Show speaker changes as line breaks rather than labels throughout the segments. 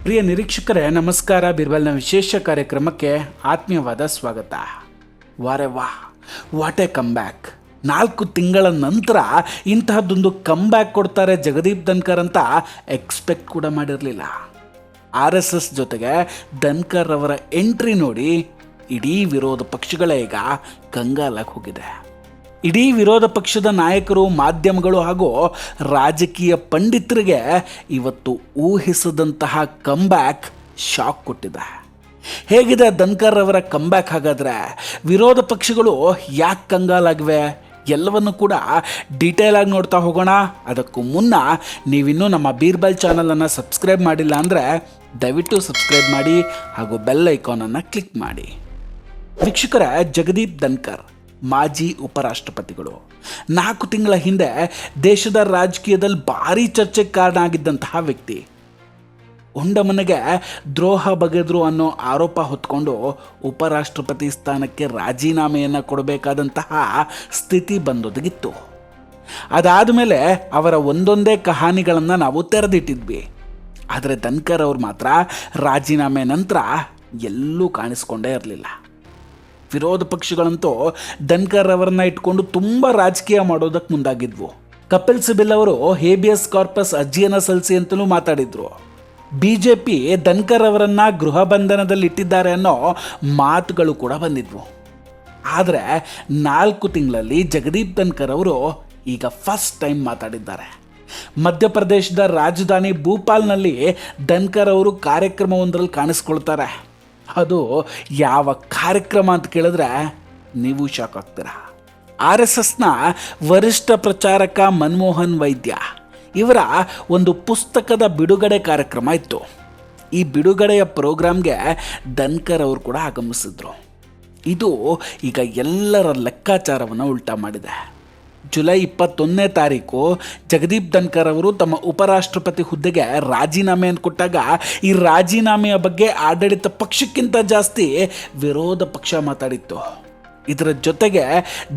ಪ್ರಿಯ ನಿರೀಕ್ಷಕರೇ ನಮಸ್ಕಾರ. ಬಿರ್ಬಲ್ನ ವಿಶೇಷ ಕಾರ್ಯಕ್ರಮಕ್ಕೆ ಆತ್ಮೀಯವಾದ ಸ್ವಾಗತ. What A come back. 4 ತಿಂಗಳ ನಂತರ ಇಂತಹದ್ದೊಂದು ಕಮ್ ಬ್ಯಾಕ್ ಕೊಡ್ತಾರೆ ಜಗದೀಪ್ ಧನ್ಕರ್ ಅಂತ ಎಕ್ಸ್ಪೆಕ್ಟ್ ಕೂಡ ಮಾಡಿರಲಿಲ್ಲ. RSS ಜೊತೆಗೆ ಧನ್ಕರ್ ಅವರ ಎಂಟ್ರಿ ನೋಡಿ ಇಡೀ ವಿರೋಧ ಪಕ್ಷಗಳೇ ಈಗ ಕಂಗಾಲಾಗಿ ಹೋಗಿದೆ. ಇಡೀ ವಿರೋಧ ಪಕ್ಷದ ನಾಯಕರು, ಮಾಧ್ಯಮಗಳು ಹಾಗೂ ರಾಜಕೀಯ ಪಂಡಿತರಿಗೆ ಇವತ್ತು ಊಹಿಸದಂತಹ ಕಂಬ್ಯಾಕ್ ಶಾಕ್ ಕೊಟ್ಟಿದೆ. ಹೇಗಿದೆ ಧನ್ಕರ್ ಅವರ ಕಂಬ್ಯಾಕ್? ಹಾಗಾದರೆ ವಿರೋಧ ಪಕ್ಷಗಳು ಯಾಕೆ ಕಂಗಾಲಾಗಿವೆ ಎಲ್ಲವನ್ನು ಕೂಡ ಡೀಟೇಲ್ ಆಗಿ ನೋಡ್ತಾ ಹೋಗೋಣ. ಅದಕ್ಕೂ ಮುನ್ನ ನೀವಿನ್ನೂ ನಮ್ಮ ಬೀರ್ಬಲ್ ಚಾನಲನ್ನು ಸಬ್ಸ್ಕ್ರೈಬ್ ಮಾಡಿಲ್ಲ ಅಂದರೆ ದಯವಿಟ್ಟು ಸಬ್ಸ್ಕ್ರೈಬ್ ಮಾಡಿ ಹಾಗೂ ಬೆಲ್ ಐಕಾನನ್ನು ಕ್ಲಿಕ್ ಮಾಡಿ. ವೀಕ್ಷಕರ, ಜಗದೀಪ್ ಧನ್ಕರ್ ಮಾಜಿ ಉಪರಾಷ್ಟ್ರಪತಿಗಳು 4 ತಿಂಗಳ ಹಿಂದೆ ದೇಶದ ರಾಜಕೀಯದಲ್ಲಿ ಭಾರೀ ಚರ್ಚೆಗೆ ಕಾರಣ ಆಗಿದ್ದಂತಹ ವ್ಯಕ್ತಿ. ಉಂಡಮನೆಗೆ ದ್ರೋಹ ಬಗೆದ್ರು ಅನ್ನೋ ಆರೋಪ ಹೊತ್ಕೊಂಡು ಉಪರಾಷ್ಟ್ರಪತಿ ಸ್ಥಾನಕ್ಕೆ ರಾಜೀನಾಮೆಯನ್ನು ಕೊಡಬೇಕಾದಂತಹ ಸ್ಥಿತಿ ಬಂದೊದಗಿತ್ತು. ಅದಾದ ಮೇಲೆ ಅವರ ಒಂದೊಂದೇ ಕಹಾನಿಗಳನ್ನು ನಾವು ತೆರೆದಿಟ್ಟಿದ್ವಿ. ಆದರೆ ಧನ್ಕರ್ ಅವರು ಮಾತ್ರ ರಾಜೀನಾಮೆ ನಂತರ ಎಲ್ಲೂ ಕಾಣಿಸ್ಕೊಂಡೇ ಇರಲಿಲ್ಲ. ವಿರೋಧ ಪಕ್ಷಗಳಂತೂ ಧನ್ಕರ್ ಅವರನ್ನ ಇಟ್ಕೊಂಡು ತುಂಬ ರಾಜಕೀಯ ಮಾಡೋದಕ್ಕೆ ಮುಂದಾಗಿದ್ವು. ಕಪಿಲ್ ಸಿಬಲ್ ಅವರು ಹೇಬಿಯಸ್ ಕಾರ್ಪಸ್ ಅರ್ಜಿಯನ್ನು ಸಲ್ಲಿಸಿ ಅಂತಲೂ ಮಾತಾಡಿದ್ರು. BJP ಧನ್ಕರ್ ಅವರನ್ನ ಗೃಹ ಬಂಧನದಲ್ಲಿ ಇಟ್ಟಿದ್ದಾರೆ ಅನ್ನೋ ಮಾತುಗಳು ಕೂಡ ಬಂದಿದ್ವು. ಆದರೆ 4 ತಿಂಗಳಲ್ಲಿ ಜಗದೀಪ್ ಧನ್ಕರ್ ಅವರು ಈಗ ಫಸ್ಟ್ ಟೈಮ್ ಮಾತಾಡಿದ್ದಾರೆ. ಮಧ್ಯಪ್ರದೇಶದ ರಾಜಧಾನಿ ಭೂಪಾಲ್ನಲ್ಲಿ ಧನ್ಕರ್ ಅವರು ಕಾರ್ಯಕ್ರಮವೊಂದರಲ್ಲಿ ಕಾಣಿಸ್ಕೊಳ್ತಾರೆ. ಅದು ಯಾವ ಕಾರ್ಯಕ್ರಮ ಅಂತ ಕೇಳಿದ್ರೆ ನೀವು ಶಾಕ್ ಆಗ್ತೀರಾ. RSSನ ವರಿಷ್ಠ ಪ್ರಚಾರಕ ಮನಮೋಹನ್ ವೈದ್ಯ ಇವರ ಒಂದು ಪುಸ್ತಕದ ಬಿಡುಗಡೆ ಕಾರ್ಯಕ್ರಮ ಇತ್ತು. ಈ ಬಿಡುಗಡೆಯ ಪ್ರೋಗ್ರಾಮ್ಗೆ ಧನ್ಕರ್ ಅವರು ಕೂಡ ಆಗಮಿಸಿದ್ರು. ಇದು ಈಗ ಎಲ್ಲರ ಲೆಕ್ಕಾಚಾರವನ್ನು ಉಲ್ಟಾ ಮಾಡಿದೆ. ಜುಲೈ 21ನೇ ತಾರೀಕು ಜಗದೀಪ್ ಧನ್ಕರ್ ಅವರು ತಮ್ಮ ಉಪರಾಷ್ಟ್ರಪತಿ ಹುದ್ದೆಗೆ ರಾಜೀನಾಮೆಯನ್ನು ಕೊಟ್ಟಾಗ ಈ ರಾಜೀನಾಮೆಯ ಬಗ್ಗೆ ಆಡಳಿತ ಪಕ್ಷಕ್ಕಿಂತ ಜಾಸ್ತಿ ವಿರೋಧ ಪಕ್ಷ ಮಾತಾಡಿತ್ತು. ಇದರ ಜೊತೆಗೆ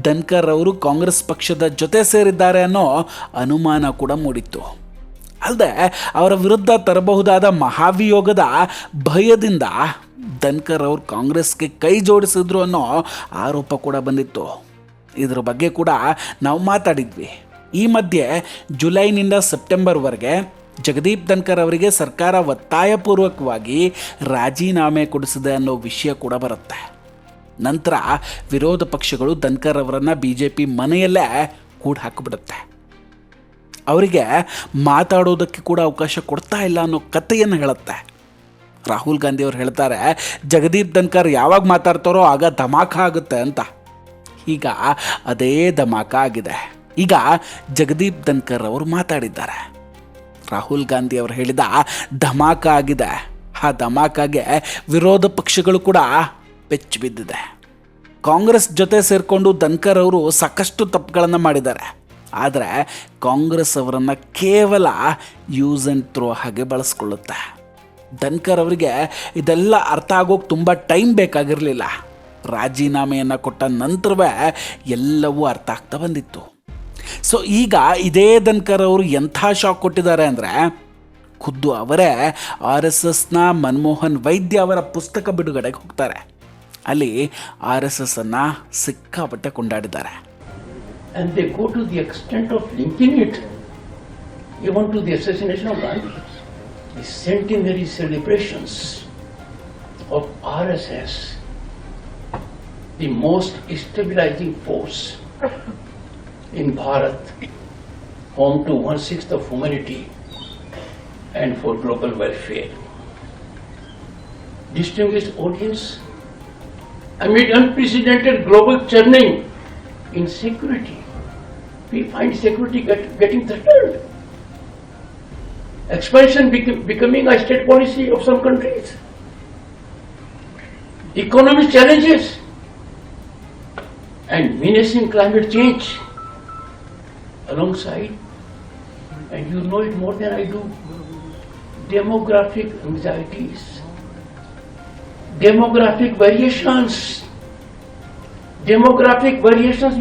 ಧನ್ಕರ್ ಅವರು ಕಾಂಗ್ರೆಸ್ ಪಕ್ಷದ ಜೊತೆ ಸೇರಿದ್ದಾರೆ ಅನ್ನೋ ಅನುಮಾನ ಕೂಡ ಮೂಡಿತ್ತು. ಅಲ್ಲದೆ ಅವರ ವಿರುದ್ಧ ತರಬಹುದಾದ ಮಹಾಭಿಯೋಗದ ಭಯದಿಂದ ಧನ್ಕರ್ ಅವರು ಕಾಂಗ್ರೆಸ್ಗೆ ಕೈ ಜೋಡಿಸಿದ್ರು ಅನ್ನೋ ಆರೋಪ ಕೂಡ ಬಂದಿತ್ತು. ಇದರ ಬಗ್ಗೆ ಕೂಡ ನಾವು ಮಾತಾಡಿದ್ವಿ. ಈ ಮಧ್ಯೆ ಜುಲೈನಿಂದ ಸೆಪ್ಟೆಂಬರ್ವರೆಗೆ ಜಗದೀಪ್ ಧನ್ಕರ್ ಅವರಿಗೆ ಸರ್ಕಾರ ಒತ್ತಾಯಪೂರ್ವಕವಾಗಿ ರಾಜೀನಾಮೆ ಕೊಡಿಸಿದೆ ಅನ್ನೋ ವಿಷಯ ಕೂಡ ಬರುತ್ತೆ. ನಂತರ ವಿರೋಧ ಪಕ್ಷಗಳು ಧನ್ಕರ್ ಅವರನ್ನು BJP ಮನೆಯಲ್ಲೇ ಕೂಡ ಹಾಕಿಬಿಡುತ್ತೆ. ಅವರಿಗೆ ಮಾತಾಡೋದಕ್ಕೆ ಕೂಡ ಅವಕಾಶ ಕೊಡ್ತಾ ಇಲ್ಲ ಅನ್ನೋ ಕಥೆಯನ್ನು ಹೇಳುತ್ತೆ. ರಾಹುಲ್ ಗಾಂಧಿ ಅವರು ಹೇಳ್ತಾರೆ, ಜಗದೀಪ್ ಧನ್ಕರ್ ಯಾವಾಗ ಮಾತಾಡ್ತಾರೋ ಆಗ ಧಮಾಕ ಆಗುತ್ತೆ ಅಂತ. ಈಗ ಅದೇ ಧಮಾಕ ಆಗಿದೆ. ಈಗ ಜಗದೀಪ್ ಧನ್ಕರ್ ಅವರು ಮಾತಾಡಿದ್ದಾರೆ. ರಾಹುಲ್ ಗಾಂಧಿ ಅವರು ಹೇಳಿದ ಧಮಾಕ ಆಗಿದೆ. ಆ ಧಮಾಕಾಗೆ ವಿರೋಧ ಪಕ್ಷಗಳು ಕೂಡ ಬೆಚ್ಚಿ ಬಿದ್ದಿದೆ. ಕಾಂಗ್ರೆಸ್ ಜೊತೆ ಸೇರಿಕೊಂಡು ಧನ್ಕರ್ ಅವರು ಸಾಕಷ್ಟು ತಪ್ಪುಗಳನ್ನು ಮಾಡಿದ್ದಾರೆ. ಆದರೆ ಕಾಂಗ್ರೆಸ್ ಅವರನ್ನು ಕೇವಲ ಯೂಸ್ ಆ್ಯಂಡ್ ಥ್ರೋ ಹಾಗೆ ಬಳಸ್ಕೊಳ್ಳುತ್ತೆ. ಧನ್ಕರ್ ಅವರಿಗೆ ಇದೆಲ್ಲ ಅರ್ಥ ಆಗೋಕ್ಕೆ ತುಂಬ ಟೈಮ್ ಬೇಕಾಗಿರಲಿಲ್ಲ. ರಾಜೀನಾಮೆಯನ್ನು ಕೊಟ್ಟ ನಂತರವೇ ಎಲ್ಲವೂ ಅರ್ಥ ಆಗ್ತಾ ಬಂದಿತ್ತು. ಸೊ ಈಗ ಇದೇ ಧನ್ಕರ್ ಅವರು ಎಂಥ ಶಾಕ್ ಕೊಟ್ಟಿದ್ದಾರೆ ಅಂದರೆ, ಖುದ್ದು ಅವರೇ RSSನ ಮನಮೋಹನ್ ವೈದ್ಯ ಅವರ ಪುಸ್ತಕ ಬಿಡುಗಡೆಗೆ ಹೋಗ್ತಾರೆ. ಅಲ್ಲಿ RSSನ್ನು ಸಿಕ್ಕಾಪಟ್ಟೆ ಕೊಂಡಾಡಿದ್ದಾರೆ.
And they go to the extent of linking it even to the assassination of Gandhi. The centenary celebrations of RSS, the most stabilizing force in Bharat, home to 1/6 of humanity and for global welfare. Distinguished audience, amid unprecedented global churning in security, we find security getting threatened. Expansion becoming a state policy of some countries. Economic challenges and menacing climate change alongside, and you know it more than I do, demographic anxieties, demographic variations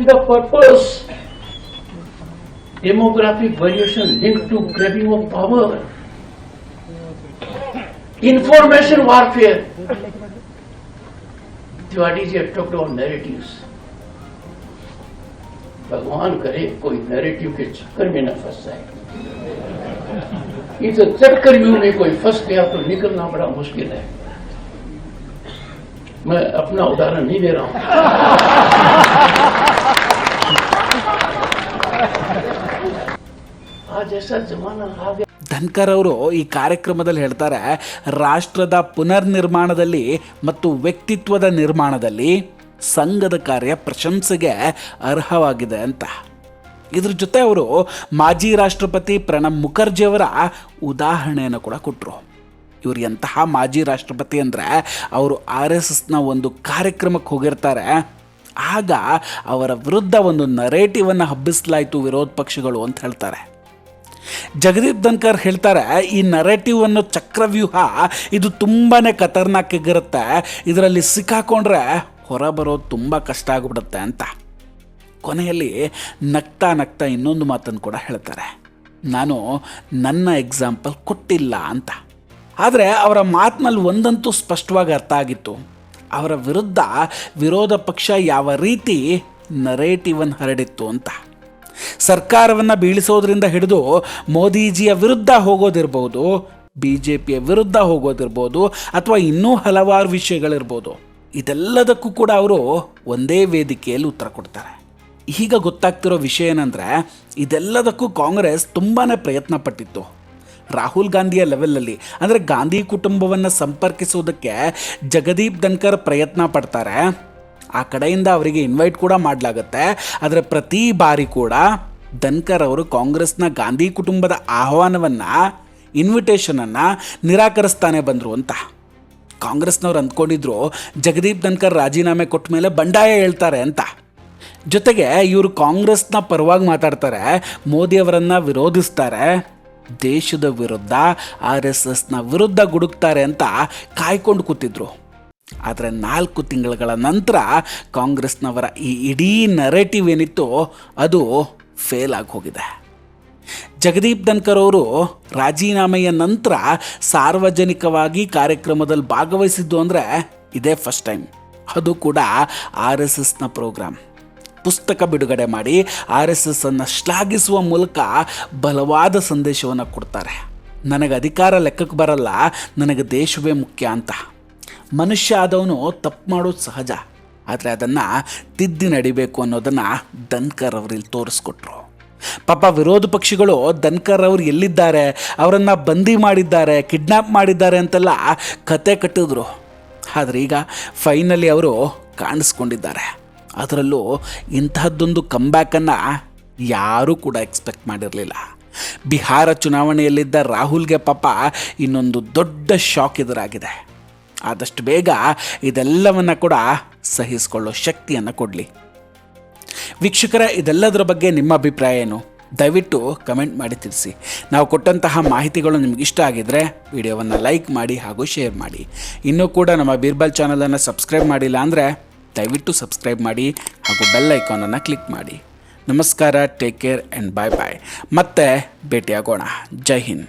with a purpose. demographic variation linked to grabbing of power, information warfare. Tiwari ji have talked about narratives. भगवान करे कोई narrative के चक्कर में न फंस जाए. इस चक्करव्यूह में कोई फंस गया तो निकलना बड़ा मुश्किल है. मैं अपना उदाहरण नहीं दे रहा हूं. आज ऐसा जमाना आ गया.
ಧನ್ಕರ್ ಅವರು ಈ ಕಾರ್ಯಕ್ರಮದಲ್ಲಿ ಹೇಳ್ತಾರೆ, ರಾಷ್ಟ್ರದ ಪುನರ್ನಿರ್ಮಾಣದಲ್ಲಿ ಮತ್ತು ವ್ಯಕ್ತಿತ್ವದ ನಿರ್ಮಾಣದಲ್ಲಿ ಸಂಘದ ಕಾರ್ಯ ಪ್ರಶಂಸೆಗೆ ಅರ್ಹವಾಗಿದೆ ಅಂತ. ಇದ್ರ ಜೊತೆ ಅವರು ಮಾಜಿ ರಾಷ್ಟ್ರಪತಿ ಪ್ರಣಬ್ ಮುಖರ್ಜಿಯವರ ಉದಾಹರಣೆಯನ್ನು ಕೂಡ ಕೊಟ್ಟರು. ಇವರು ಎಂತಹ ಮಾಜಿ ರಾಷ್ಟ್ರಪತಿ ಅಂದರೆ, ಅವರು RSSನ ಒಂದು ಕಾರ್ಯಕ್ರಮಕ್ಕೆ ಹೋಗಿರ್ತಾರೆ. ಆಗ ಅವರ ವಿರುದ್ಧ ಒಂದು ನರೇಟಿವನ್ನು ಹಬ್ಬಿಸಲಾಯಿತು ವಿರೋಧ ಪಕ್ಷಗಳು ಅಂತ ಹೇಳ್ತಾರೆ. ಜಗದೀಪ್ ಧನ್ಕರ್ ಹೇಳ್ತಾರೆ, ಈ ನರೇಟಿವ್ ಅನ್ನೋ ಚಕ್ರವ್ಯೂಹ ಇದು ತುಂಬಾ ಖತರ್ನಾಕ್ಕಿರುತ್ತೆ, ಇದರಲ್ಲಿ ಸಿಕ್ಕಾಕೊಂಡ್ರೆ ಹೊರಬರೋದು ತುಂಬ ಕಷ್ಟ ಆಗಿಬಿಡುತ್ತೆ ಅಂತ. ಕೊನೆಯಲ್ಲಿ ನಗ್ತಾ ನಗ್ತಾ ಇನ್ನೊಂದು ಮಾತನ್ನು ಕೂಡ ಹೇಳ್ತಾರೆ, ನಾನು ನನ್ನ ಎಕ್ಸಾಂಪಲ್ ಕೊಟ್ಟಿಲ್ಲ ಅಂತ. ಆದರೆ ಅವರ ಮಾತಿನಲ್ಲಿ ಒಂದಂತೂ ಸ್ಪಷ್ಟವಾಗಿ ಅರ್ಥ ಆಗಿತ್ತು, ಅವರ ವಿರುದ್ಧ ವಿರೋಧ ಪಕ್ಷ ಯಾವ ರೀತಿ ನರೇಟಿವನ್ನು ಹರಡಿತ್ತು ಅಂತ. ಸರ್ಕಾರವನ್ನು ಬೀಳಿಸೋದ್ರಿಂದ ಹಿಡಿದು ಮೋದಿಜಿಯ ವಿರುದ್ಧ ಹೋಗೋದಿರ್ಬೋದು, BJPಯ ವಿರುದ್ಧ ಹೋಗೋದಿರ್ಬೋದು, ಅಥವಾ ಇನ್ನೂ ಹಲವಾರು ವಿಷಯಗಳಿರ್ಬೋದು, ಇದೆಲ್ಲದಕ್ಕೂ ಕೂಡ ಅವರು ಒಂದೇ ವೇದಿಕೆಯಲ್ಲಿ ಉತ್ತರ ಕೊಡ್ತಾರೆ. ಈಗ ಗೊತ್ತಾಗ್ತಿರೋ ವಿಷಯ ಏನಂದರೆ, ಇದೆಲ್ಲದಕ್ಕೂ ಕಾಂಗ್ರೆಸ್ ತುಂಬಾ ಪ್ರಯತ್ನ ಪಟ್ಟಿತ್ತು. ರಾಹುಲ್ ಗಾಂಧಿಯ ಲೆವೆಲಲ್ಲಿ, ಅಂದರೆ ಗಾಂಧಿ ಕುಟುಂಬವನ್ನು ಸಂಪರ್ಕಿಸೋದಕ್ಕೆ ಜಗದೀಪ್ ಧನ್ಕರ್ ಪ್ರಯತ್ನ ಪಡ್ತಾರೆ. ಆ ಕಡೆಯಿಂದ ಅವರಿಗೆ ಇನ್ವೈಟ್ ಕೂಡ ಮಾಡಲಾಗುತ್ತೆ. ಆದರೆ ಪ್ರತಿ ಬಾರಿ ಕೂಡ ಧನ್ಕರ್ ಅವರು ಕಾಂಗ್ರೆಸ್ನ ಗಾಂಧಿ ಕುಟುಂಬದ ಆಹ್ವಾನವನ್ನು, ಇನ್ವಿಟೇಷನನ್ನು ನಿರಾಕರಿಸ್ತಾನೆ ಬಂದರು ಅಂತ. ಕಾಂಗ್ರೆಸ್ನವ್ರು ಅಂದ್ಕೊಂಡಿದ್ರು ಜಗದೀಪ್ ಧನ್ಕರ್ ರಾಜೀನಾಮೆ ಕೊಟ್ಟ ಮೇಲೆ ಬಂಡಾಯ ಹೇಳ್ತಾರೆ ಅಂತ. ಜೊತೆಗೆ ಇವರು ಕಾಂಗ್ರೆಸ್ನ ಪರವಾಗಿ ಮಾತಾಡ್ತಾರೆ, ಮೋದಿಯವರನ್ನು ವಿರೋಧಿಸ್ತಾರೆ, ದೇಶದ ವಿರುದ್ಧ RSSನ ವಿರುದ್ಧ ಗುಡುಕ್ತಾರೆ ಅಂತ ಕಾಯ್ಕೊಂಡು ಕೂತಿದ್ರು. ಆದರೆ 4 ತಿಂಗಳ ನಂತರ ಕಾಂಗ್ರೆಸ್ನವರ ಈ ಇಡೀ ನರೇಟಿವ್ ಏನಿತ್ತು ಅದು ಫೇಲ್ ಆಗಿ ಹೋಗಿದೆ. ಜಗದೀಪ್ ಧನ್ಕರ್ ಅವರು ರಾಜೀನಾಮೆಯ ನಂತರ ಸಾರ್ವಜನಿಕವಾಗಿ ಕಾರ್ಯಕ್ರಮದಲ್ಲಿ ಭಾಗವಹಿಸಿದ್ದು ಅಂದರೆ ಇದೇ ಫಸ್ಟ್ ಟೈಮ್. ಅದು ಕೂಡ RSSನ ಪ್ರೋಗ್ರಾಮ್. ಪುಸ್ತಕ ಬಿಡುಗಡೆ ಮಾಡಿ RSSನ್ನು ಶ್ಲಾಘಿಸುವ ಮೂಲಕ ಬಲವಾದ ಸಂದೇಶವನ್ನು ಕೊಡ್ತಾರೆ. ನನಗೆ ಅಧಿಕಾರ ಲೆಕ್ಕಕ್ಕೆ ಬರಲ್ಲ, ನನಗೆ ದೇಶವೇ ಮುಖ್ಯ ಅಂತ. ಮನುಷ್ಯ ಆದವನು ತಪ್ಪು ಮಾಡೋದು ಸಹಜ, ಆದರೆ ಅದನ್ನು ತಿದ್ದಿ ನಡಿಬೇಕು ಅನ್ನೋದನ್ನು ಧನ್ಕರ್ ಅವರಲ್ಲಿ ತೋರಿಸ್ಕೊಟ್ರು. ಪಾಪ ವಿರೋಧ ಪಕ್ಷಿಗಳು ಧನ್ಕರ್ ಅವರು ಎಲ್ಲಿದ್ದಾರೆ, ಅವರನ್ನು ಬಂದಿ ಮಾಡಿದ್ದಾರೆ, ಕಿಡ್ನ್ಯಾಪ್ ಮಾಡಿದ್ದಾರೆ ಅಂತೆಲ್ಲ ಕತೆ ಕಟ್ಟಿದ್ರು. ಆದರೆ ಈಗ ಫೈನಲಿ ಅವರು ಕಾಣಿಸ್ಕೊಂಡಿದ್ದಾರೆ. ಅದರಲ್ಲೂ ಇಂತಹದ್ದೊಂದು ಕಂಬ್ಯಾಕನ್ನು ಯಾರೂ ಕೂಡ ಎಕ್ಸ್ಪೆಕ್ಟ್ ಮಾಡಿರಲಿಲ್ಲ. ಬಿಹಾರ ಚುನಾವಣೆಯಲ್ಲಿದ್ದ ರಾಹುಲ್ಗೆ ಪಾಪ ಇನ್ನೊಂದು ದೊಡ್ಡ ಶಾಕ್ ಎದುರಾಗಿದೆ. ಆದಷ್ಟು ಬೇಗ ಇದೆಲ್ಲವನ್ನು ಕೂಡ ಸಹಿಸಿಕೊಳ್ಳೋ ಶಕ್ತಿಯನ್ನು ಕೊಡಲಿ. ವೀಕ್ಷಕರೇ, ಇದೆಲ್ಲದರ ಬಗ್ಗೆ ನಿಮ್ಮ ಅಭಿಪ್ರಾಯ ಏನು? ದಯವಿಟ್ಟು ಕಮೆಂಟ್ ಮಾಡಿ ತಿಳಿಸಿ. ನಾವು ಕೊಟ್ಟಂತಹ ಮಾಹಿತಿಗಳು ನಿಮ್ಗೆ ಇಷ್ಟ ಆಗಿದ್ದರೆ ವಿಡಿಯೋವನ್ನು ಲೈಕ್ ಮಾಡಿ ಹಾಗೂ ಶೇರ್ ಮಾಡಿ. ಇನ್ನೂ ಕೂಡ ನಮ್ಮ ಬೀರ್ಬಲ್ ಚಾನಲನ್ನು ಸಬ್ಸ್ಕ್ರೈಬ್ ಮಾಡಿಲ್ಲ ಅಂದರೆ ದಯವಿಟ್ಟು ಸಬ್ಸ್ಕ್ರೈಬ್ ಮಾಡಿ ಹಾಗೂ ಬೆಲ್ ಐಕಾನನ್ನು ಕ್ಲಿಕ್ ಮಾಡಿ. ನಮಸ್ಕಾರ, ಟೇಕ್ ಕೇರ್ ಆ್ಯಂಡ್ ಬಾಯ್ ಬಾಯ್. ಮತ್ತೆ ಭೇಟಿಯಾಗೋಣ. ಜೈ ಹಿಂದ್.